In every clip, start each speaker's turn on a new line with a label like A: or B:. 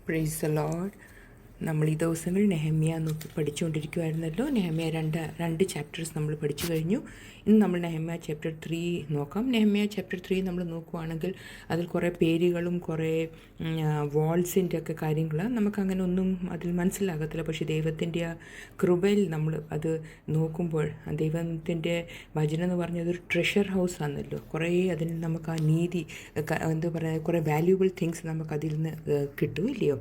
A: Praise the Lord. നമ്മൾ ഈ ദിവസങ്ങളിൽ നെഹമ്യ നോക്കി പഠിച്ചുകൊണ്ടിരിക്കുമായിരുന്നല്ലോ. നെഹമ്യ രണ്ട് ചാപ്റ്റേഴ്സ് നമ്മൾ പഠിച്ചു കഴിഞ്ഞു. ഇന്ന് നമ്മൾ നെഹമ്യ ചാപ്റ്റർ 3 നോക്കാം. നെഹമ്യ ചാപ്റ്റർ 3 നമ്മൾ നോക്കുവാണെങ്കിൽ അതിൽ കുറേ പേരുകളും കുറേ വാൾസിൻ്റെ ഒക്കെ കാര്യങ്ങൾ നമുക്കങ്ങനെ ഒന്നും അതിൽ മനസ്സിലാകത്തില്ല. പക്ഷേ ദൈവത്തിൻ്റെ ആ കൃപയിൽ നമ്മൾ അത് നോക്കുമ്പോൾ ദൈവത്തിൻ്റെ വചനം എന്ന് പറഞ്ഞാൽ അതൊരു ട്രഷർ ഹൗസ് ആണല്ലോ. കുറേ അതിന് നമുക്ക് ആ നീതി എന്താ പറയുക, കുറേ വാല്യൂബിൾ തിങ്സ് നമുക്കതിൽ നിന്ന് കിട്ടും, ഇല്ലയോ?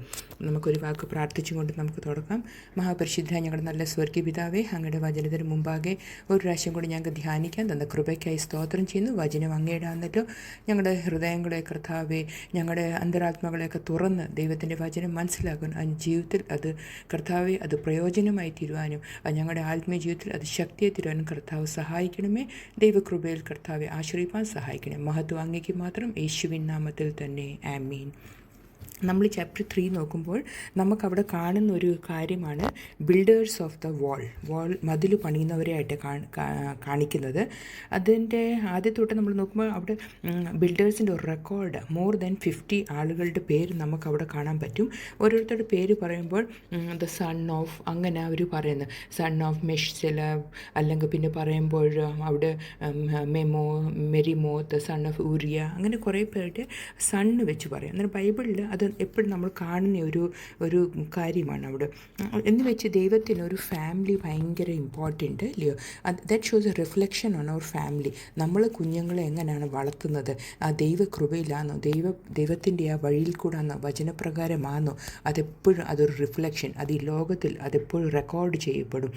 A: നമുക്കൊരു വാക്ക് പ്രാർത്ഥിച്ചുകൊണ്ട് നമുക്ക് തുടങ്ങാം. മഹാപരിശുദ്ധ ഞങ്ങളുടെ നല്ല സ്വർഗീയ പിതാവേ, അങ്ങയുടെ വചനത്തിന് മുമ്പാകെ ഒരു പ്രാവശ്യം കൂടി ഞങ്ങൾക്ക് ധ്യാനിക്കാൻ തന്ന കൃപയ്ക്കായി സ്തോത്രം ചെയ്യുന്നു. വചനം അങ്ങേടാന്നല്ലോ. ഞങ്ങളുടെ ഹൃദയങ്ങളെ കർത്താവെ, ഞങ്ങളുടെ അന്തരാത്മകളെയൊക്കെ തുറന്ന് ദൈവത്തിൻ്റെ വചനം മനസ്സിലാക്കാൻ ജീവിതത്തിൽ അത് കർത്താവെ അത് പ്രയോജനമായി തീരുവാനും ഞങ്ങളുടെ ആത്മീയ ജീവിതത്തിൽ അത് ശക്തിയെ തീരുവാനും കർത്താവ് സഹായിക്കണമേ. ദൈവകൃപയിൽ കർത്താവെ ആശ്രയിപ്പാൻ സഹായിക്കണമേ. മഹത്വം അങ്ങേക്ക് മാത്രം, യേശുവിൻ നാമത്തിൽ തന്നെ, ആമീൻ. നമ്മൾ ചാപ്റ്റർ 3 നോക്കുമ്പോൾ നമുക്കവിടെ കാണുന്ന ഒരു കാര്യമാണ് ബിൽഡേഴ്സ് ഓഫ് ദ വാൾ മതിൽ പണിയുന്നവരെയായിട്ട് കാണിക്കുന്നത്. അതിൻ്റെ ആദ്യത്തോട്ട് നമ്മൾ നോക്കുമ്പോൾ അവിടെ ബിൽഡേഴ്സിൻ്റെ ഒരു റെക്കോർഡ് മോർ ദാൻ 50 ആളുകളുടെ പേര് നമുക്കവിടെ കാണാൻ പറ്റും. ഓരോരുത്തരുടെ പേര് പറയുമ്പോൾ ദ സൺ ഓഫ് അങ്ങനെ അവർ പറയുന്നത്, സൺ ഓഫ് മെഷ്സെലവ്, അല്ലെങ്കിൽ പിന്നെ പറയുമ്പോൾ അവിടെ മെരിമോത്ത്, സൺ ഓഫ് ഊരിയ, അങ്ങനെ കുറേ പേരുടെ സണ്ണ് വെച്ച് പറയും. അന്നേരം ബൈബിളിൽ അത് എപ്പോഴും നമ്മൾ കാണുന്ന ഒരു കാര്യമാണ് അവിടെ. എന്ന് വെച്ച് ദൈവത്തിന് ഒരു ഫാമിലി ഭയങ്കര ഇമ്പോർട്ടൻ്റ്, ഇല്ലയോ? That shows a reflection on our family. നമ്മൾ കുഞ്ഞുങ്ങളെ എങ്ങനെയാണ് വളർത്തുന്നത്? ആ ദൈവകൃപയിലാണോ, ദൈവത്തിൻ്റെ ആ വഴിയിൽ കൂടാന്നോ, വചനപ്രകാരമാണോ? അതെപ്പോഴും അതൊരു റിഫ്ലക്ഷൻ, അത് ഈ ലോകത്തിൽ അതെപ്പോഴും റെക്കോർഡ് ചെയ്യപ്പെടും.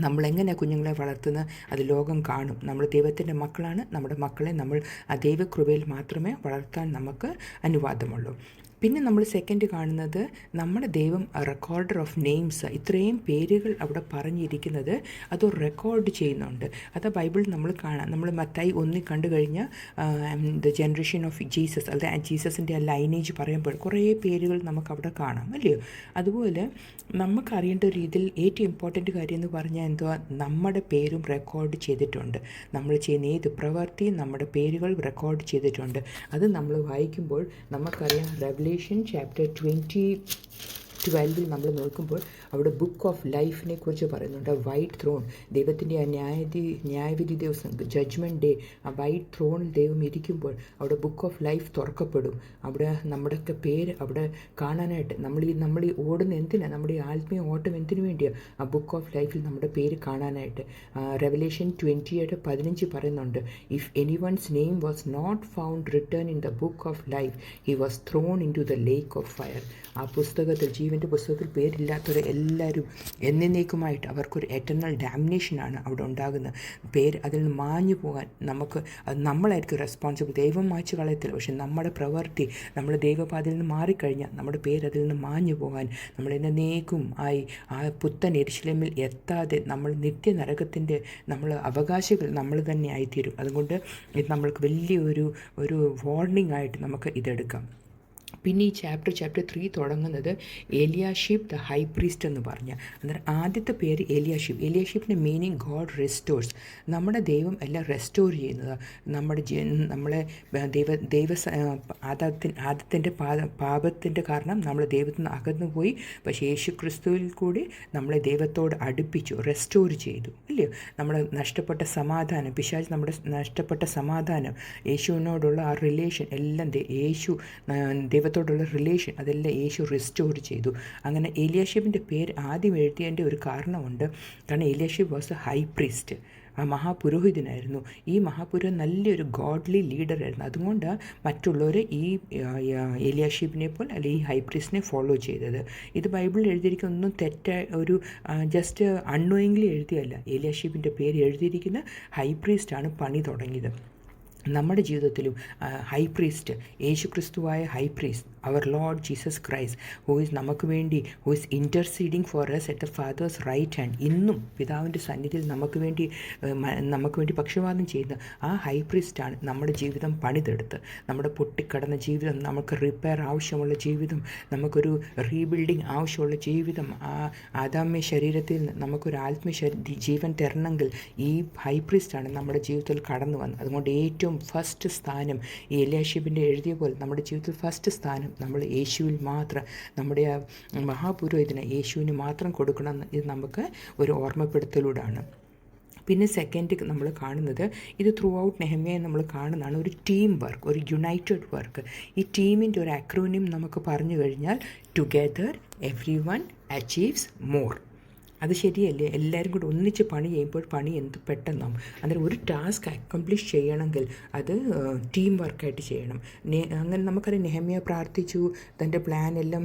A: നമ്മളെങ്ങനെ കുഞ്ഞുങ്ങളെ വളർത്തുന്നത് അത് ലോകം കാണും. നമ്മൾ ദൈവത്തിൻ്റെ മക്കളാണ്. നമ്മുടെ മക്കളെ നമ്മൾ ആ ദൈവകൃപയിൽ മാത്രമേ വളർത്താൻ നമുക്ക് അനുവാദമുള്ളൂ. പിന്നെ നമ്മൾ സെക്കൻഡ് കാണുന്നത് നമ്മുടെ ദൈവം റെക്കോർഡർ ഓഫ് നെയിംസ്. ഇത്രയും പേരുകൾ അവിടെ പറഞ്ഞിരിക്കുന്നത് അത് റെക്കോർഡ് ചെയ്യുന്നുണ്ട്. അത് ബൈബിൾ നമ്മൾ കാണാം. നമ്മൾ മത്തായി 1 കണ്ടു കഴിഞ്ഞാൽ ദ ജനറേഷൻ ഓഫ് ജീസസ്, അത് ജീസസിൻ്റെ ആ ലൈനേജ് പറയുമ്പോൾ കുറേ പേരുകൾ നമുക്കവിടെ കാണാം, അല്ലയോ? അതുപോലെ നമുക്കറിയേണ്ട രീതിയിൽ ഏറ്റവും ഇമ്പോർട്ടൻ്റ് കാര്യം എന്ന് പറഞ്ഞാൽ എന്തുവാ? നമ്മുടെ പേരും റെക്കോർഡ് ചെയ്തിട്ടുണ്ട്. നമ്മൾ ചെയ്യുന്ന ഏത് പ്രവൃത്തിയും നമ്മുടെ പേരുകൾ റെക്കോർഡ് ചെയ്തിട്ടുണ്ട്. അത് നമ്മൾ വായിക്കുമ്പോൾ നമുക്കറിയാം. ചാപ്റ്റർ 12 നമ്മൾ നോക്കുമ്പോൾ അവിടെ ബുക്ക് ഓഫ് ലൈഫിനെ കുറിച്ച് പറയുന്നുണ്ട്. വൈറ്റ് ത്രോൺ, ദൈവത്തിൻ്റെ ആ ന്യായവിധി ദിവസം, ജഡ്ജ്മെൻറ്റ് ഡേ, ആ വൈറ്റ് ത്രോണിൽ ദൈവം ഇരിക്കുമ്പോൾ അവിടെ ബുക്ക് ഓഫ് ലൈഫ് തുറക്കപ്പെടും. അവിടെ നമ്മുടെയൊക്കെ പേര് അവിടെ കാണാനായിട്ട് നമ്മൾ ഈ ഓടുന്ന എന്തിനാണ്? നമ്മുടെ ഈ ആത്മീയ ഓട്ടം എന്തിനു വേണ്ടിയാണ്? ആ ബുക്ക് ഓഫ് ലൈഫിൽ നമ്മുടെ പേര് കാണാനായിട്ട്. റെവലേഷൻ 20:15 പറയുന്നുണ്ട്, if anyone's name was not found written in the book of life he was thrown into the lake of fire. ആ പുസ്തകത്തിൽ, ജീവൻ്റെ പുസ്തകത്തിൽ പേരില്ലാത്തവർ എല്ലാവരും എന്നേക്കുമായിട്ട് അവർക്കൊരു എറ്റർണൽ ഡാമിനേഷനാണ് അവിടെ ഉണ്ടാകുന്നത്. പേര് അതിൽ നിന്ന് മാഞ്ഞു പോകാൻ അത് നമ്മളായിരിക്കും റെസ്പോൺസിബിൾ. ദൈവം മായ്ച്ചു കളയത്തില്ല. പക്ഷെ നമ്മുടെ പ്രവൃത്തി, നമ്മൾ ദൈവപാതയിൽ നിന്ന് മാറിക്കഴിഞ്ഞാൽ നമ്മുടെ പേര് അതിൽ നിന്ന് മാഞ്ഞു പോകാൻ, നമ്മൾ എന്നേക്കും ആയി ആ പുത്തൻ യെരൂശലേമിൽ എത്താതെ നമ്മൾ നിത്യനരകത്തിൻ്റെ അവകാശികൾ നമ്മൾ തന്നെ ആയിത്തീരും. അതുകൊണ്ട് ഇത് നമ്മൾക്ക് വലിയൊരു വാർണിംഗ് ആയിട്ട് നമുക്ക് ഇതെടുക്കാം. പിന്നെ ഈ ചാപ്റ്റർ 3 തുടങ്ങുന്നത് എലിയാഷിബ് ദ ഹൈ പ്രീസ്റ്റ് എന്ന് പറഞ്ഞാൽ. അന്നേരം ആദ്യത്തെ പേര് എലിയാഷിബ്. എലിയാഷിബിൻ്റെ മീനിങ് ഗോഡ് റെസ്റ്റോഴ്സ്. നമ്മുടെ ദൈവം എല്ലാം റെസ്റ്റോർ ചെയ്യുന്നത്. നമ്മളെ ആദത്തിൻ്റെ പാപത്തിൻ്റെ കാരണം നമ്മൾ ദൈവത്തിൽ നിന്ന് അകന്നുപോയി. പക്ഷേ യേശു ക്രിസ്തുവിൽ കൂടി നമ്മളെ ദൈവത്തോട് അടുപ്പിച്ചു, റെസ്റ്റോർ ചെയ്തു, ഇല്ലയോ? നമ്മുടെ നഷ്ടപ്പെട്ട സമാധാനം, പിശാച് നമ്മുടെ നഷ്ടപ്പെട്ട സമാധാനം, യേശുവിനോടുള്ള ആ റിലേഷൻ എല്ലാം ദൈവത്തോടുള്ള റിലേഷൻ അതെല്ലാം യേശു റിസ്റ്റോർ ചെയ്തു. അങ്ങനെ എലിയാഷിബിൻ്റെ പേര് ആദ്യം എഴുതിയതിൻ്റെ ഒരു കാരണമുണ്ട്. കാരണം എലിയാഷിബ് വാസ് എ ഹൈ പ്രീസ്റ്റ്, ആ മഹാപുരോഹിതനായിരുന്നു. ഈ മഹാപുരോഹിതൻ നല്ലൊരു ഗോഡ്ലി ലീഡറായിരുന്നു. അതുകൊണ്ട് മറ്റുള്ളവർ ഈ എലിയാഷിബിനെ പോലെ അല്ലെങ്കിൽ ഈ ഹൈ പ്രീസ്റ്റിനെ ഫോളോ ചെയ്തത്. ഇത് ബൈബിളിൽ എഴുതിയിരിക്കുന്ന ഒന്നും തെറ്റായ ജസ്റ്റ് അൺനോയിങ്ലി എഴുതിയല്ല. എലിയാഷിബിൻ്റെ പേര് എഴുതിയിരിക്കുന്ന ഹൈ പ്രീസ്റ്റാണ് പണി തുടങ്ങിയത്. നമ്മുടെ ജീവിതത്തിലും ഹൈ പ്രീസ്റ്റ്, യേശു ക്രിസ്തുവായ high priest, our Lord Jesus Christ, who നമുക്ക് വേണ്ടി interceding for us at the Father's right hand, ഇന്നും പിതാവിൻ്റെ സന്നിധിയിൽ നമുക്ക് വേണ്ടി പക്ഷപാതം ചെയ്യുന്ന ആ ഹൈ പ്രീസ്റ്റാണ് നമ്മുടെ ജീവിതം പണിതെടുത്ത്, നമ്മുടെ പൊട്ടിക്കടന്ന ജീവിതം, നമുക്ക് റിപ്പയർ ആവശ്യമുള്ള ജീവിതം, നമുക്കൊരു റീബിൽഡിങ് ആവശ്യമുള്ള ജീവിതം, ആ ആദാമ്യ ശരീരത്തിൽ നിന്ന് നമുക്കൊരു ആത്മീയ ജീവൻ തരണമെങ്കിൽ ഈ ഹൈ പ്രീസ്റ്റാണ് നമ്മുടെ ജീവിതത്തിൽ കടന്നു വന്നത്. അതുകൊണ്ട് ഏറ്റവും ഫസ്റ്റ് സ്ഥാനം ഈ എലിയാഷിബിൻ്റെ എഴുതിയ പോലെ നമ്മുടെ ജീവിതത്തിൽ ഫസ്റ്റ് സ്ഥാനം നമ്മൾ യേശുവിൽ മാത്രം, നമ്മുടെ ആ മഹാപുരോഹിതന് യേശുവിന് മാത്രം കൊടുക്കണം. ഇത് നമുക്ക് ഒരു ഓർമ്മപ്പെടുത്തലൂടാണ്. പിന്നെ സെക്കൻഡ് നമ്മൾ കാണുന്നത്, ഇത് ത്രൂ ഔട്ട് നെഹമ്യയെ നമ്മൾ കാണുന്നതാണ്, ഒരു ടീം വർക്ക്, ഒരു യുണൈറ്റഡ് വർക്ക്. ഈ ടീമിൻ്റെ ഒരു അക്രോനിം നമുക്ക് പറഞ്ഞു കഴിഞ്ഞാൽ together every one achieves more. അത് ശരിയല്ലേ? എല്ലാവരും കൂടെ ഒന്നിച്ച് പണി ചെയ്യുമ്പോൾ പണി എന്ത് പെട്ടെന്നാവും. അന്നേരം ഒരു ടാസ്ക് അക്കംപ്ലിഷ് ചെയ്യണമെങ്കിൽ അത് ടീം വർക്കായിട്ട് ചെയ്യണം. അങ്ങനെ നമുക്കറിയാം, നെഹമ്യ പ്രാർത്ഥിച്ചു, തൻ്റെ പ്ലാൻ എല്ലാം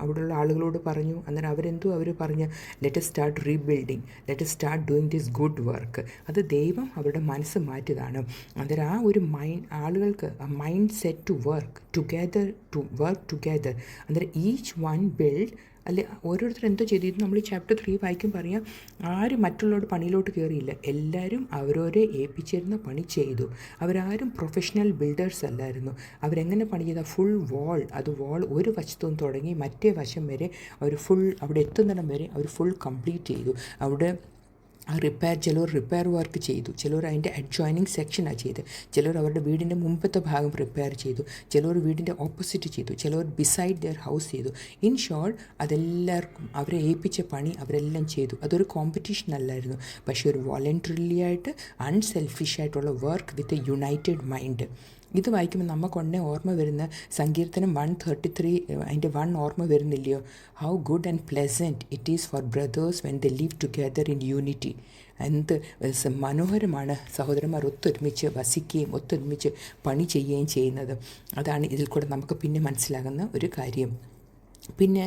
A: അവിടെയുള്ള ആളുകളോട് പറഞ്ഞു. അന്നേരം അവർ പറഞ്ഞു, let us start rebuilding, let us start doing this good work. അത് ദൈവം അവരുടെ മനസ്സ് മാറ്റിയതാണ്. അന്നേരം ആ ഒരു ആളുകൾക്ക് mind set to work together. അന്നേരം ഈച്ച് വൺ ബിൽഡ്, അല്ലെ ഓരോരുത്തർ എന്തോ ചെയ്തു. ഇത് നമ്മൾ ചാപ്റ്റർ 3 വായിക്കും പറയാം, ആരും മറ്റുള്ളവരുടെ പണിയിലോട്ട് കയറിയില്ല, എല്ലാവരും അവരോരെ ഏൽപ്പിച്ചിരുന്ന പണി ചെയ്തു. അവരാരും പ്രൊഫഷണൽ ബിൽഡേഴ്സ് അല്ലായിരുന്നു. അവരെങ്ങനെ പണി ചെയ്ത ഫുൾ വാൾ, അത് വാൾ ഒരു വശത്തുനിന്ന് തുടങ്ങി മറ്റേ വശം വരെ അവർ അവിടെ എത്തുന്നിടം വരെ അവർ ഫുൾ കംപ്ലീറ്റ് ചെയ്തു. അവിടെ ചിലർ റിപ്പയർ വർക്ക് ചെയ്തു, ചിലർ അതിൻ്റെ അഡ്ജോയിനിങ് സെക്ഷനാണ് ചെയ്ത്, ചിലർ അവരുടെ വീടിൻ്റെ മുമ്പത്തെ ഭാഗം റിപ്പയർ ചെയ്തു, ചിലർ വീടിൻ്റെ ഓപ്പോസിറ്റ് ചെയ്തു, ചിലർ ബിസൈഡ് ദെയർ ഹൗസ് ചെയ്തു. ഇൻ ഷോർട്ട് അതെല്ലാവർക്കും അവരെ ഏൽപ്പിച്ച പണി അവരെല്ലാം ചെയ്തു. അതൊരു കോമ്പറ്റീഷൻ അല്ലായിരുന്നു, പക്ഷേ ഒരു വോളണ്ടറിലി ആയിട്ട് അൺസെൽഫിഷായിട്ടുള്ള work with a united mind. ഇത് വായിക്കുമ്പോൾ നമുക്കൊണ്ടേ ഓർമ്മ വരുന്ന സങ്കീർത്തനം 133, അതിൻ്റെ 1 ഓർമ്മ വരുന്നില്ലയോ? How good and pleasant it is for brothers when they live together in unity. എന്ത് മനോഹരമാണ് സഹോദരന്മാർ ഒത്തൊരുമിച്ച് വസിക്കുകയും ഒത്തൊരുമിച്ച് പണി ചെയ്യുകയും ചെയ്യുന്നത്. അതാണ് ഇതിൽ കൂടെ നമുക്ക് പിന്നെ മനസ്സിലാകുന്ന ഒരു കാര്യം. പിന്നെ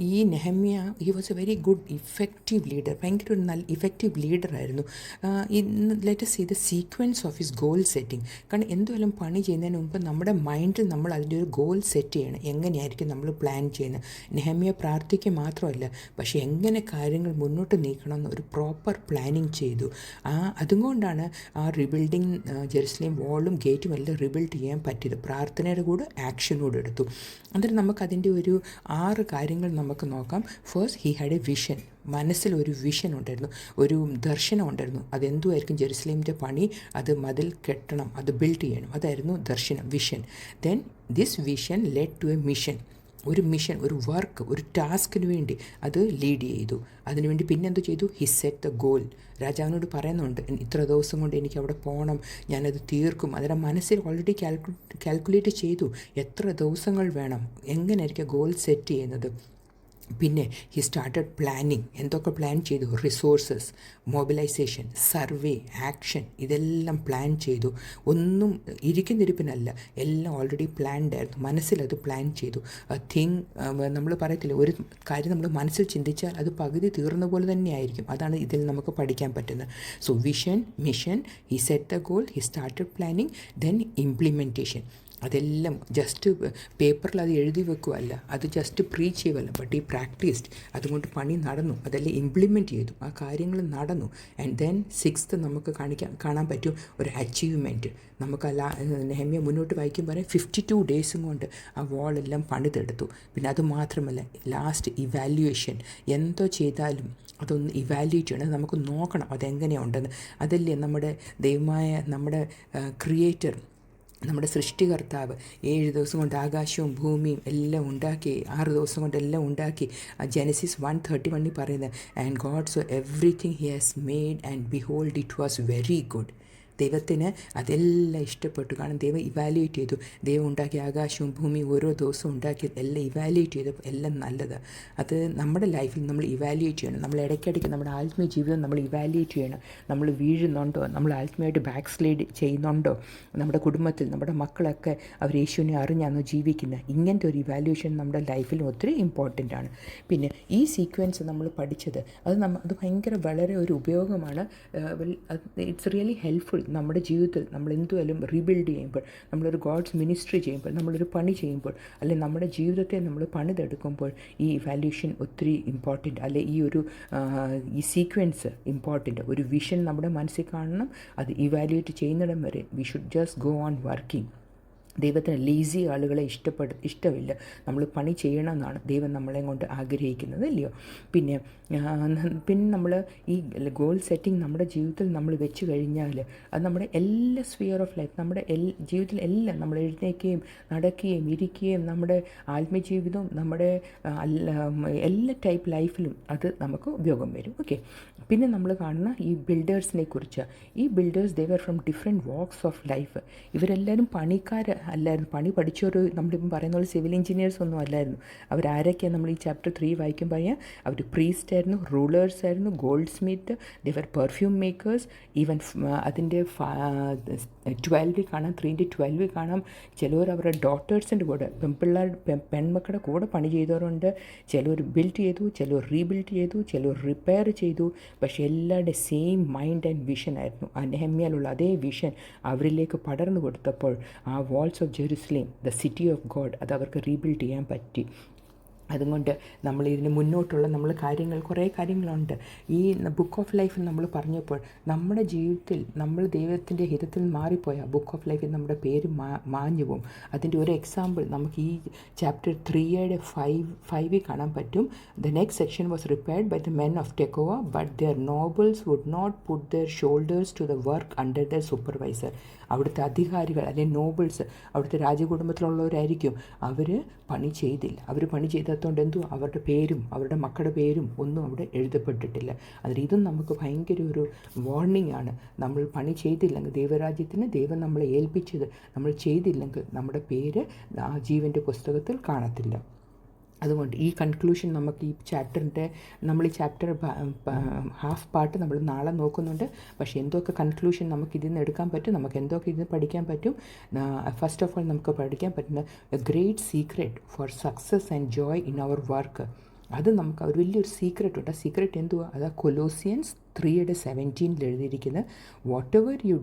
A: ഈ Nehemiah he was a very good effective leader, ഭയങ്കര ഒരു നല്ല ഇഫക്റ്റീവ് ലീഡറായിരുന്നു. Let us see the sequence of his goal setting. കാരണം എന്തുവല്ലം പണി ചെയ്യുന്നതിന് മുമ്പ് നമ്മുടെ മൈൻഡിൽ നമ്മൾ അതിൻ്റെ ഒരു ഗോൾ സെറ്റ് ചെയ്യണം. എങ്ങനെയായിരിക്കും നമ്മൾ പ്ലാൻ ചെയ്യുന്നത്? നെഹമ്യ പ്രാർത്ഥിക്കുക മാത്രമല്ല, പക്ഷേ എങ്ങനെ കാര്യങ്ങൾ മുന്നോട്ട് നീക്കണമെന്ന് ഒരു പ്രോപ്പർ പ്ലാനിങ് ചെയ്തു. അതുകൊണ്ടാണ് ആ റിബിൽഡിങ്, ജെറുസലേം വാളും ഗേറ്റും എല്ലാം റിബിൽഡ് ചെയ്യാൻ പറ്റിയത്. പ്രാർത്ഥനയുടെ കൂടെ ആക്ഷനോട് എടുത്തു. അന്നേരം നമുക്കതിൻ്റെ ഒരു 6 കാര്യങ്ങൾ നമുക്ക് നോക്കാം. First, he had A vision. മനസ്സിലൊരു വിഷൻ ഉണ്ടായിരുന്നു, ഒരു ദർശനം ഉണ്ടായിരുന്നു. അതെന്തുമായിരിക്കും? ജെറുസലേമിൻ്റെ പണി, അത് മതിൽ കെട്ടണം, അത് ബിൽഡ് ചെയ്യണം, അതായിരുന്നു ദർശനം, vision. Then this vision led to a mission. ഒരു മിഷൻ, ഒരു വർക്ക്, ഒരു ടാസ്കിന് വേണ്ടി അത് ലീഡ് ചെയ്തു. അതിനുവേണ്ടി പിന്നെന്ത് ചെയ്തു? He set the goal. രാജാവിനോട് പറയുന്നുണ്ട്, ഇത്ര ദിവസം കൊണ്ട് എനിക്ക് അവിടെ പോകണം, ഞാനത് തീർക്കും. അതിൻ്റെ മനസ്സിൽ ഓൾറെഡി കാൽക്കുലേറ്റ് ചെയ്തു എത്ര ദിവസങ്ങൾ വേണം, എങ്ങനെയായിരിക്കും ഗോൾ സെറ്റ് ചെയ്യുന്നത്. പിന്നെ ഹി സ്റ്റാർട്ടഡ് പ്ലാനിങ്. എന്തൊക്കെ പ്ലാൻ ചെയ്തു? റിസോഴ്സസ്, മൊബിലൈസേഷൻ, സർവേ, ആക്ഷൻ, ഇതെല്ലാം പ്ലാൻ ചെയ്തു. ഒന്നും ഇരിക്കുന്നിരിപ്പിനല്ല, എല്ലാം ഓൾറെഡി പ്ലാൻഡ് ആയിരുന്നു. മനസ്സിലത് പ്ലാൻ ചെയ്തു. നമ്മൾ പറയത്തില്ല, ഒരു കാര്യം നമ്മൾ മനസ്സിൽ ചിന്തിച്ചാൽ അത് പകുതി തീർന്ന പോലെ തന്നെയായിരിക്കും. അതാണ് ഇതിൽ നമുക്ക് പഠിക്കാൻ പറ്റുന്നത്. So vision, mission, he set the goal, he started planning, then implementation. അതെല്ലാം ജസ്റ്റ് പേപ്പറിൽ അത് എഴുതി വെക്കുകയല്ല, അത് ജസ്റ്റ് പ്രീച്ച് ചെയ്യുമല്ല, ബട്ട് ഈ പ്രാക്ടീസ്ഡ്. അതുകൊണ്ട് പണി നടന്നു, അതെല്ലാം ഇംപ്ലിമെൻറ്റ് ചെയ്തു, ആ കാര്യങ്ങൾ നടന്നു. ആൻഡ് ദെൻ 6th നമുക്ക് കാണാൻ പറ്റും ഒരു അച്ചീവ്മെൻറ്റ്. നമുക്ക് നെഹമ്യ മുന്നോട്ട് വായിക്കും പറയാം, 52 ഡേയ്സും കൊണ്ട് ആ വാളെല്ലാം പണിതെടുത്തു. പിന്നെ അത് മാത്രമല്ല, ലാസ്റ്റ് ഇവാലുവേഷൻ. എന്തോ ചെയ്താലും അതൊന്ന് ഇവാലുവേറ്റ് ചെയ്യണം, നമുക്ക് നോക്കണം അതെങ്ങനെയുണ്ടെന്ന്. അതല്ലേ നമ്മുടെ ദൈവമായ നമ്മുടെ ക്രിയേറ്റർ, നമ്മുടെ സൃഷ്ടികർത്താവ് 7 ദിവസം കൊണ്ട് ആകാശവും ഭൂമിയും എല്ലാം ഉണ്ടാക്കി, 6 ദിവസം കൊണ്ട് എല്ലാം ഉണ്ടാക്കി. ജെനസിസ് 1:31 പറയുന്നത്, and God so everything he has made and behold it was very good. ദൈവത്തിന് അതെല്ലാം ഇഷ്ടപ്പെട്ടു. കാരണം ദൈവം ഇവാലുവേറ്റ് ചെയ്തു. ദൈവം ഉണ്ടാക്കിയ ആകാശവും ഭൂമിയും ഓരോ ദിവസവും ഉണ്ടാക്കിയത് എല്ലാം ഇവാലുവേറ്റ് ചെയ്തപ്പോൾ എല്ലാം നല്ലത്. അത് നമ്മുടെ ലൈഫിൽ നമ്മൾ ഇവാലുവേറ്റ് ചെയ്യണം. നമ്മൾ ഇടയ്ക്കിടയ്ക്ക് നമ്മുടെ ആത്മീയ ജീവിതം നമ്മൾ ഇവാലുവേറ്റ് ചെയ്യണം. നമ്മൾ വീഴുന്നുണ്ടോ? നമ്മൾ ആത്മീയമായിട്ട് ബാക്ക് സ്ലൈഡ് ചെയ്യുന്നുണ്ടോ? നമ്മുടെ കുടുംബത്തിൽ നമ്മുടെ മക്കളൊക്കെ അവർ യേശുവിനെ അറിഞ്ഞാണോ ജീവിക്കുന്നത്? ഇങ്ങനത്തെ ഒരു ഇവാലുവേഷൻ നമ്മുടെ ലൈഫിൽ ഒത്തിരി ഇമ്പോർട്ടൻ്റ് ആണ്. പിന്നെ ഈ സീക്വൻസ് നമ്മൾ പഠിച്ചത് അത് ഭയങ്കര വളരെ ഒരു ഉപയോഗമാണ്. It's really helpful. നമ്മുടെ ജീവിതത്തിൽ നമ്മൾ എന്തുമായാലും റീബിൽഡ് ചെയ്യുമ്പോൾ, നമ്മളൊരു ഗോഡ്സ് മിനിസ്ട്രി ചെയ്യുമ്പോൾ, നമ്മളൊരു പണി ചെയ്യുമ്പോൾ, അല്ലെങ്കിൽ നമ്മുടെ ജീവിതത്തെ നമ്മൾ പണിതെടുക്കുമ്പോൾ ഈ ഇവാലുവേഷൻ ഒത്തിരി ഇമ്പോർട്ടൻ്റ്. അല്ലെ ഈ സീക്വൻസ് ഇമ്പോർട്ടൻ്റ്. ഒരു വിഷൻ നമ്മുടെ മനസ്സിൽ കാണണം, അത് ഇവാലുവേറ്റ് ചെയ്യുന്നിടം വരെ we should just go on working. ദൈവത്തിന് ലേസി ആളുകളെ ഇഷ്ടമില്ല. നമ്മൾ പണി ചെയ്യണമെന്നാണ് ദൈവം നമ്മളെ കൊണ്ട് ആഗ്രഹിക്കുന്നത്, അല്ലയോ? പിന്നെ നമ്മൾ ഈ ഗോൾ സെറ്റിംഗ് നമ്മുടെ ജീവിതത്തിൽ നമ്മൾ വെച്ച് കഴിഞ്ഞാൽ അത് നമ്മുടെ എല്ലാ സ്ഫിയർ ഓഫ് ലൈഫ്, നമ്മുടെ ജീവിതത്തിൽ എല്ലാം നമ്മൾ എഴുന്നേൽക്കുകയും നടക്കുകയും ഇരിക്കുകയും നമ്മുടെ ആത്മജീവിതവും നമ്മുടെ എല്ലാ ടൈപ്പ് ലൈഫിലും അത് നമുക്ക് ഉപയോഗം വരും. ഓക്കെ. പിന്നെ നമ്മൾ കാണുന്ന ഈ ബിൽഡേഴ്സിനെ കുറിച്ച്, ഈ builders they were from different walks of life. ഇവരെല്ലാവരും പണിക്കാർ അല്ലായിരുന്നു, പണി പഠിച്ചൊരു നമ്മളിപ്പം പറയുന്ന പോലെ സിവിൽ എഞ്ചിനീയേഴ്സ് ഒന്നും അല്ലായിരുന്നു. അവരാരൊക്കെയാണ് നമ്മൾ ഈ ചാപ്റ്റർ 3 വായിക്കുമ്പോൾ പറയാം, അവർ പ്രീസ്റ്റ് ആയിരുന്നു, റൂളേഴ്സ് ആയിരുന്നു, ഗോൾഡ് സ്മിത്ത്, ദേ വർ പെർഫ്യൂം മേക്കേഴ്സ്. ഈവൻ അതിൻ്റെ 12 കാണാം, 3:12 കാണാം. ചിലവർ അവരുടെ ഡോട്ടേഴ്സിൻ്റെ കൂടെ പെൺമക്കളുടെ കൂടെ പണി ചെയ്തവരുണ്ട്. ചിലർ ബിൽഡ് ചെയ്തു, ചിലർ റീബിൽഡ് ചെയ്തു, ചിലർ റിപ്പയർ ചെയ്തു. പക്ഷേ എല്ലാവരുടെ സെയിം മൈൻഡ് ആൻഡ് വിഷൻ ആയിരുന്നു. ആ നെഹമ്യാലുള്ള അതേ വിഷൻ അവരിലേക്ക് പടർന്നു കൊടുത്തപ്പോൾ ആ walls of Jerusalem, the city of God, അത് അവർക്ക് റീബിൽഡ് ചെയ്യാൻ പറ്റി. അതുകൊണ്ട് നമ്മളിതിന് മുന്നോട്ടുള്ള കുറേ കാര്യങ്ങളുണ്ട്. ഈ ബുക്ക് ഓഫ് ലൈഫ് നമ്മൾ പറഞ്ഞപ്പോൾ നമ്മുടെ ജീവിതത്തിൽ നമ്മൾ ദൈവത്തിൻ്റെ ഹിതത്തിൽ മാറിപ്പോയാൽ ബുക്ക് ഓഫ് ലൈഫിൽ നമ്മുടെ പേര് മാഞ്ഞു പോകും. അതിൻ്റെ ഒരു എക്സാമ്പിൾ നമുക്ക് ഈ ചാപ്റ്റർ 3 5 കാണാൻ പറ്റും. The next section was repaired by the men of Tekoa, but their nobles would not put their shoulders to the work under the supervisor. അവിടുത്തെ അധികാരികൾ അല്ലെങ്കിൽ നോബിൾസ്, അവിടുത്തെ രാജകുടുംബത്തിലുള്ളവരായിരിക്കും, അവർ പണി ചെയ്തില്ല. അവർ പണി ചെയ്തതുകൊണ്ട് അവരുടെ പേരും അവരുടെ മക്കളുടെ പേരും ഒന്നും അവിടെ എഴുതപ്പെട്ടിട്ടില്ല. അതിൽ ഇതും നമുക്ക് ഭയങ്കര ഒരു വാർണിംഗ് ആണ്. നമ്മൾ പണി ചെയ്തില്ലെങ്കിൽ ദൈവരാജ്യത്തിന് ദൈവം നമ്മളെ ഏൽപ്പിച്ചത് നമ്മൾ ചെയ്തില്ലെങ്കിൽ നമ്മുടെ പേര് ആ ജീവൻ്റെ പുസ്തകത്തിൽ കാണത്തില്ല. അതുകൊണ്ട് ഈ കൺക്ലൂഷൻ നമുക്ക് ഈ ചാപ്റ്ററിൻ്റെ ഈ ചാപ്റ്റർ ഹാഫ് പാർട്ട് നമ്മൾ നാളെ നോക്കുന്നുണ്ട്. പക്ഷേ എന്തൊക്കെ കൺക്ലൂഷൻ നമുക്ക് ഇതിൽ നിന്ന് എടുക്കാൻ പറ്റും, നമുക്ക് എന്തൊക്കെ ഇതിൽ പഠിക്കാൻ പറ്റും. ഫസ്റ്റ് ഓഫ് ഓൾ നമുക്ക് പഠിക്കാൻ പറ്റുന്ന a great secret for success and joy in our work. അത് നമുക്ക് ഒരു വലിയൊരു സീക്രറ്റ് ഉണ്ട്. ആ സീക്രറ്റ് എന്തുവാ? അത് കൊലോസിയൻസ് 3:17 എഴുതിയിരിക്കുന്നത്, whatever you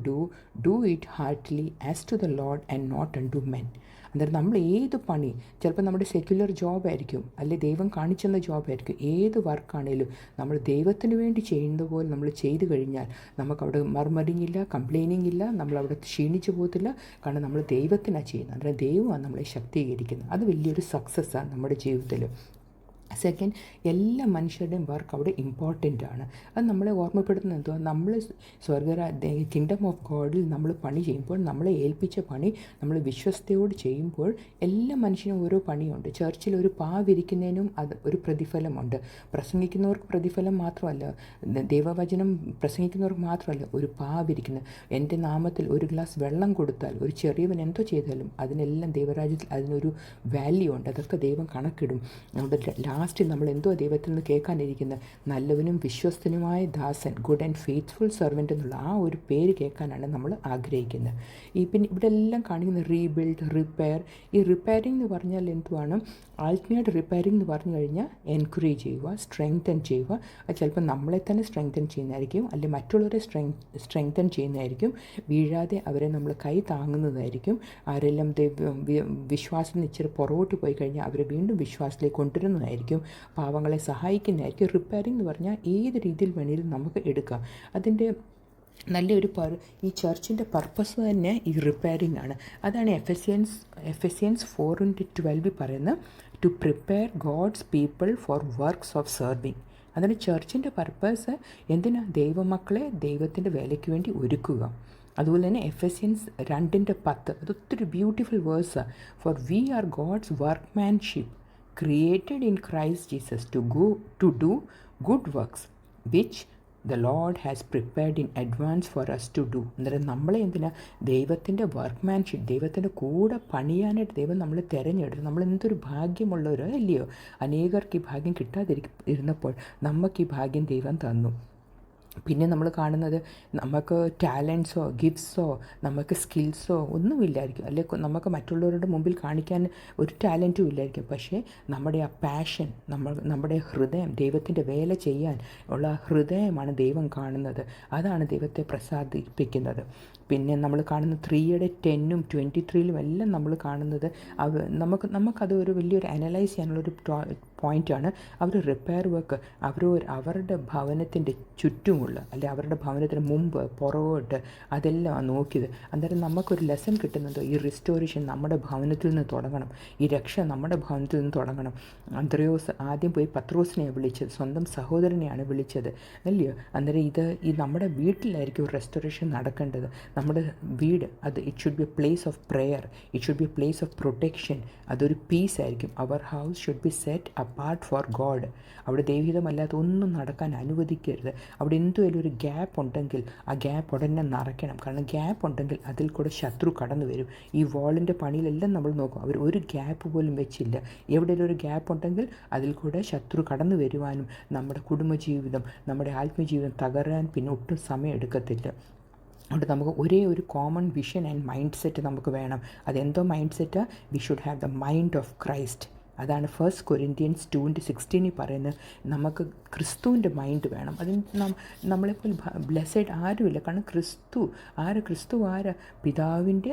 A: do it heartily as to the Lord and not unto men. അന്നേരം നമ്മൾ ഏത് പണി, ചിലപ്പോൾ നമ്മുടെ സെക്യുലർ ജോബായിരിക്കും, അല്ലെങ്കിൽ ദൈവം കാണിച്ചെന്ന ജോബായിരിക്കും, ഏത് വർക്കാണേലും നമ്മൾ ദൈവത്തിന് വേണ്ടി ചെയ്യുന്നത് പോലെ നമ്മൾ ചെയ്തു കഴിഞ്ഞാൽ നമുക്കവിടെ മർമറിങ് ഇല്ല, കംപ്ലൈനിങ് ഇല്ല, നമ്മളവിടെ ക്ഷീണിച്ചു പോകത്തില്ല. കാരണം നമ്മൾ ദൈവത്തിനാണ് ചെയ്യുന്നത്. അന്നേരം ദൈവമാണ് നമ്മളെ ശക്തീകരിക്കുന്നത്. അത് വലിയൊരു സക്സസ്സാണ് നമ്മുടെ ജീവിതത്തിൽ. സെക്കൻഡ്, എല്ലാ മനുഷ്യരുടെയും വർക്ക് അവിടെ ഇമ്പോർട്ടൻ്റ് ആണ്. അത് നമ്മളെ ഓർമ്മപ്പെടുത്തുന്നത് എന്തുവാ? നമ്മൾ കിങ്ഡം ഓഫ് ഗോഡിൽ നമ്മൾ പണി ചെയ്യുമ്പോൾ, നമ്മളെ ഏൽപ്പിച്ച പണി നമ്മൾ വിശ്വസ്തയോട് ചെയ്യുമ്പോൾ എല്ലാ മനുഷ്യനും ഓരോ പണിയുണ്ട്. ചർച്ചിൽ ഒരു വിരിക്കുന്നതിനും അത് ഒരു പ്രതിഫലമുണ്ട്. പ്രസംഗിക്കുന്നവർക്ക് പ്രതിഫലം മാത്രമല്ല, ദൈവവചനം പ്രസംഗിക്കുന്നവർക്ക് മാത്രമല്ല, ഒരു വിരിക്കുന്നത്. എൻ്റെ നാമത്തിൽ ഒരു ഗ്ലാസ് വെള്ളം കൊടുത്താൽ, ഒരു ചെറിയവൻ എന്തോ ചെയ്താലും അതിനെല്ലാം ദൈവരാജ്യത്തിൽ അതിനൊരു വാല്യൂ ഉണ്ട്. അതൊക്കെ ദൈവം കണക്കിടും. നമ്മുടെ ലാസ്റ്റ് നമ്മൾ എന്തോ ദൈവത്തിൽ നിന്ന് കേൾക്കാനിരിക്കുന്നത്, നല്ലവനും വിശ്വസ്തനുമായ ദാസൻ, ഗുഡ് ആൻഡ് ഫെയ്ത്ത്ഫുൾ സെർവൻ്റ് എന്നുള്ള ആ ഒരു പേര് കേൾക്കാനാണ് നമ്മൾ ആഗ്രഹിക്കുന്നത്. പിന്നെ ഇവിടെ എല്ലാം കാണിക്കുന്ന റീബിൽഡ്, റിപ്പയർ. ഈ റിപ്പയറിംഗ് എന്ന് പറഞ്ഞാൽ എന്തുവാണ്? ആത്മീയമായിട്ട് റിപ്പയറിംഗ് എന്ന് പറഞ്ഞു കഴിഞ്ഞാൽ എൻകറേജ് ചെയ്യുക, സ്ട്രെങ്തൻ ചെയ്യുക. അത് ചിലപ്പോൾ നമ്മളെ തന്നെ സ്ട്രെങ്തൻ ചെയ്യുന്നതായിരിക്കും, അല്ലെങ്കിൽ മറ്റുള്ളവരെ സ്ട്രെങ്തൻ ചെയ്യുന്നതായിരിക്കും. വീഴാതെ അവരെ നമ്മൾ കൈ താങ്ങുന്നതായിരിക്കും. ആരെല്ലാം വിശ്വാസത്തിന് ഇച്ചിരി പുറകോട്ട് പോയി കഴിഞ്ഞാൽ അവരെ വീണ്ടും വിശ്വാസത്തിലേക്ക് കൊണ്ടുവരുന്നതായിരിക്കും. പാവങ്ങളെ സഹായിക്കുന്നതായിരിക്കും. റിപ്പയറിംഗ് എന്ന് പറഞ്ഞാൽ ഏത് രീതിയിൽ വേണമെങ്കിലും നമുക്ക് എടുക്കാം. അതിൻ്റെ നല്ലൊരു ഈ ചർച്ചിൻ്റെ പർപ്പസ് തന്നെ ഈ റിപ്പയറിംഗ് ആണ്. അതാണ് എഫെസ്യൻസ് 4:12 പറയുന്നത്, to prepare God's people for works of serving. അതിന് ചർച്ചിൻ്റെ പർപ്പസ് എന്തിനാ? ദൈവമക്കളെ ദൈവത്തിൻ്റെ വേലയ്ക്ക് വേണ്ടി ഒരുക്കുക. അതുപോലെ തന്നെ എഫെസ്യൻസ് 2:10 അതൊത്തിരി ബ്യൂട്ടിഫുൾ വേഴ്സാണ്. For we are God's workmanship created in Christ Jesus to do good works which the Lord has prepared in advance for us to do. അന്നേരം നമ്മളെ എന്തിനാ? ദൈവത്തിൻ്റെ വർക്ക്മാൻഷിപ്പ്, ദൈവത്തിൻ്റെ കൂടെ പണിയാനായിട്ട് ദൈവം നമ്മളെ തിരഞ്ഞെടുത്തു. നമ്മൾ എന്തൊരു ഭാഗ്യമുള്ളവരോ അല്ലയോ? അനേകർക്ക് ഈ ഭാഗ്യം ഇരുന്നപ്പോൾ നമുക്ക് ഈ ഭാഗ്യം ദൈവം തന്നു. പിന്നെ നമ്മൾ കാണുന്നത്, നമുക്ക് ടാലൻസോ ഗിഫ്റ്റ്സോ നമുക്ക് സ്കിൽസോ ഒന്നുമില്ലായിരിക്കും, അല്ലെങ്കിൽ നമുക്ക് മറ്റുള്ളവരുടെ മുമ്പിൽ കാണിക്കാൻ ഒരു ടാലൻറ്റും ഇല്ലായിരിക്കും. പക്ഷേ നമ്മുടെ ആ പാഷൻ, നമ്മുടെ ഹൃദയം, ദൈവത്തിൻ്റെ വേല ചെയ്യാൻ ഉള്ള ഹൃദയമാണ് ദൈവം കാണുന്നത്. അതാണ് ദൈവത്തെ പ്രസാദിപ്പിക്കുന്നത്. പിന്നെ നമ്മൾ കാണുന്ന 3യുടെ 10ഉം 23ലും എല്ലാം നമ്മൾ കാണുന്നത് നമുക്കത് ഒരു വലിയൊരു അനലൈസ് ചെയ്യാനുള്ളൊരു പോയിൻ്റാണ്. അവർ റിപ്പയർ വർക്ക് അവരുടെ ഭവനത്തിൻ്റെ ചുറ്റുമുള്ള അല്ലെ അവരുടെ ഭവനത്തിന് മുമ്പ് പുറകോട്ട് അതെല്ലാം നോക്കിയത്. അന്നേരം നമുക്കൊരു ലെസൺ കിട്ടുന്നത് ഈ റിസ്റ്റോറേഷൻ നമ്മുടെ ഭവനത്തിൽ നിന്ന് തുടങ്ങണം, ഈ രക്ഷ നമ്മുടെ ഭവനത്തിൽ നിന്ന് തുടങ്ങണം. അന്ത്രയോസ് ആദ്യം പോയി പത്രോസിനെയാണ് വിളിച്ചത്, സ്വന്തം സഹോദരനെയാണ് വിളിച്ചത് അല്ലയോ. അന്നേരം ഈ നമ്മുടെ വീട്ടിലായിരിക്കും റെസ്റ്റോറേഷൻ നടക്കേണ്ടത്. നമ്മുടെ വീട് it should be a place of prayer, it should be a place of protection. അതൊരു പീസ് ആയിരിക്കും. Our house should be set apart for God. അവിടെ ദൈവികമല്ലാത്ത ഒന്നും നടക്കാൻ അനുവദിക്കരുത്. അവിടെ എന്തുമായാലും ഒരു ഗ്യാപ്പ് ഉണ്ടെങ്കിൽ ആ ഗ്യാപ്പ് ഉടനെ നിറയ്ക്കണം. കാരണം ഗ്യാപ്പ് ഉണ്ടെങ്കിൽ അതിൽ കൂടെ ശത്രു കടന്നു വരും. ഈ വാളിൻ്റെ പണിയിലെല്ലാം നമ്മൾ നോക്കും, അവർ ഒരു ഗ്യാപ്പ് പോലും വെച്ചില്ല. എവിടെയെങ്കിലും ഒരു ഗ്യാപ്പ് ഉണ്ടെങ്കിൽ അതിൽ കൂടെ ശത്രു കടന്നു വരുവാനും നമ്മുടെ കുടുംബജീവിതം നമ്മുടെ ആത്മജീവിതം തകരാൻ പിന്നെ ഒട്ടും സമയം എടുക്കത്തില്ല. അതുകൊണ്ട് നമുക്ക് ഒരേ ഒരു common vision and mind set നമുക്ക് വേണം. അതെന്തോ മൈൻഡ് സെറ്റാണ്? We should have the mind of Christ. അതാണ് 1 Corinthians 2:16 പറയുന്നത്. നമുക്ക് ക്രിസ്തുവിൻ്റെ മൈൻഡ് വേണം. അതിന് നമ്മളെപ്പോലെ ബ്ലെസ്സഡ് ആരുമില്ല. കാരണം ക്രിസ്തു ആരാ? പിതാവിൻ്റെ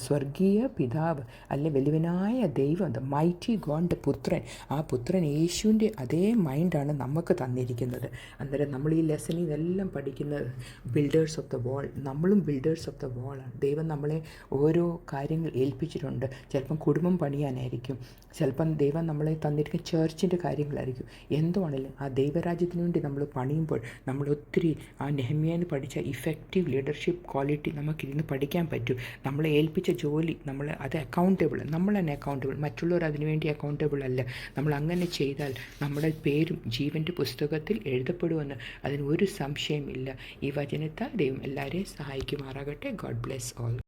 A: സ്വർഗീയ പിതാവ് അല്ലെ, വലുവനായ ദൈവം, ദ മൈറ്റി ഗോഡിൻ്റെ പുത്രൻ. ആ പുത്രൻ യേശുവിൻ്റെ അതേ മൈൻഡാണ് നമുക്ക് തന്നിരിക്കുന്നത്. അന്നേരം നമ്മൾ ഈ ലെസണിൽ ഇതെല്ലാം പഠിക്കുന്നത് ബിൽഡേഴ്സ് ഓഫ് ദ വാൾ. നമ്മളും ബിൽഡേഴ്സ് ഓഫ് ദ വാളാണ്. ദൈവം നമ്മളെ ഓരോ കാര്യങ്ങൾ ഏൽപ്പിച്ചിട്ടുണ്ട്. ചിലപ്പം കുടുംബം പണിയാനായിരിക്കും, ചിലപ്പം ദൈവം നമ്മളെ തന്നിരിക്കുന്ന ചേർച്ചിൻ്റെ കാര്യങ്ങളായിരിക്കും. എന്തുവാണെങ്കിലും ആ ദൈവരാജ്യത്തിന് വേണ്ടി നമ്മൾ പണിയുമ്പോൾ നമ്മൾ ഒത്തിരി ആ നെഹമ്യാന്ന് പഠിച്ച ഇഫക്റ്റീവ് ലീഡർഷിപ്പ് ക്വാളിറ്റി നമുക്കിരുന്ന് പഠിക്കാൻ പറ്റും. നമ്മളെ ഏൽപ്പിച്ച ജോലി അത് അക്കൗണ്ടബിൾ, നമ്മൾ തന്നെ അക്കൗണ്ടബിൾ, മറ്റുള്ളവർ അതിനുവേണ്ടി അക്കൗണ്ടബിൾ അല്ല. നമ്മൾ അങ്ങനെ ചെയ്താൽ നമ്മുടെ പേരും ജീവൻ്റെ പുസ്തകത്തിൽ എഴുതപ്പെടുമെന്ന് അതിന് ഒരു സംശയമില്ല. ഈ വചനത്താൽ ദൈവം എല്ലാവരെയും സഹായിക്കുമാറാകട്ടെ. God bless all.